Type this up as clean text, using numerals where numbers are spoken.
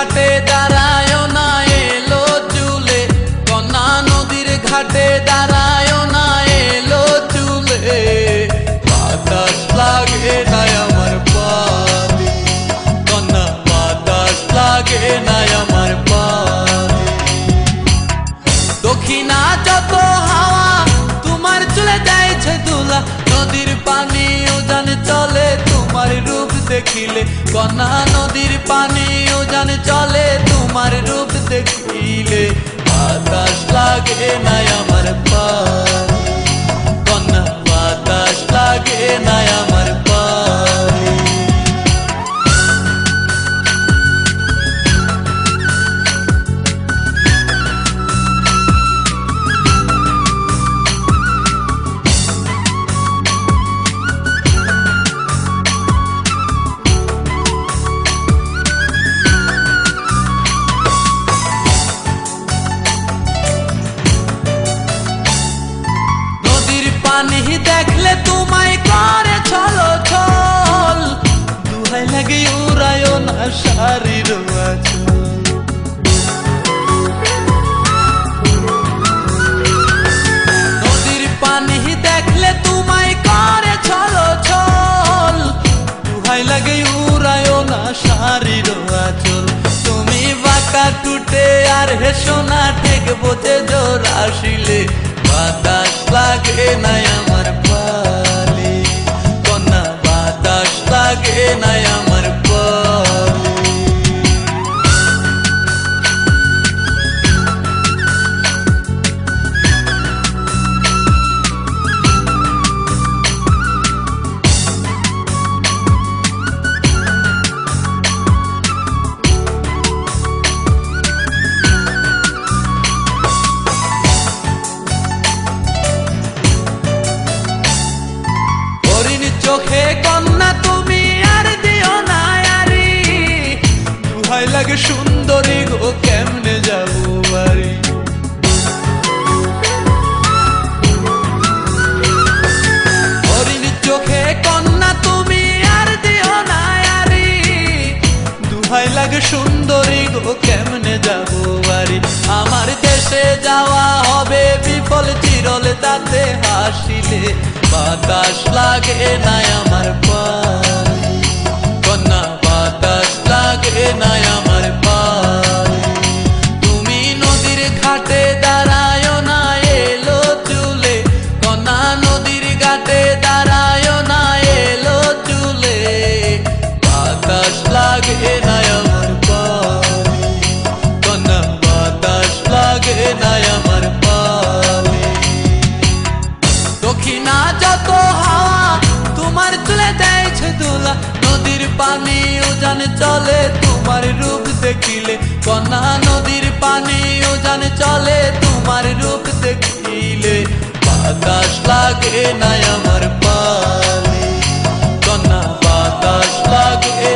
ঘাটে দাঁড়ায় না এলো চুলে, কন্যা নদীর ঘাটে দাঁড়ায় না এলো চুলে। বাতাস লাগে না আমার পালে, কন্যা বাতাস লাগে না আমার পালে। দক্ষিণা যত হাওয়া তোমার চলে যাইছে দুলা, নদীর পানি উজান চলে তোমার রূপ দেখিলে, কন্যা নদীর পানি উজান চলে তোমার রূপ দেখিলে। বাতাস লাগে না আমার পালে, কন্যা বাতাস লাগে না আমার পালে। পানি দেখলে তোমায় করে ছলো ছল, দুহাই লাগে উড়ায় না শাড়ির আঁচল। নদীর পানি দেখলে তোমায় করে ছলো ছল, দুহাই লাগে উড়ায় না শাড়ির আঁচল। তুমি বাঁকা টুটে আর হেসো না ঠেক বোঝে জোর আসিলে, বাতাস লাগে না আমার পালে, কন্যা বাতাস লাগে না আমার পালে। চোখে কন্যা তুমি আর দিও না আরি, দুহাই লাগে সুন্দরী গো কেমনে যাবো বাড়ি। হরিণ চোখে কন্যা তুমি আর দিও না আরি, দুহাই লাগে সুন্দরী গো কেমনে যাবো বাড়ি। আমার দেশে যাওয়া হবে বিফল চিরল তাতে হাসিলে, বাতাস লাগে না আমার পালে, কন্যা বাতাস লাগে না আমার পালে। তুমি নদীর ঘাটে দাঁড়ায় না এলো চুলে, কন্যা নদীর ঘাটে দাঁড়ায় না এলো চুলে। বাতাস লাগে না আমার পালে, কন্যা বাতাস লাগে না আমার পালে। দক্ষিণা যত হাওয়া তোমার চলে যাইছে দুলা, নদীর পানি উজান চলে তোমার রূপ দেখিলে, কন্যা নদীর পানি উজান চলে তোমার রূপ দেখিলে। বাতাস লাগে না আমার পালে, কন্যা বাতাস লাগে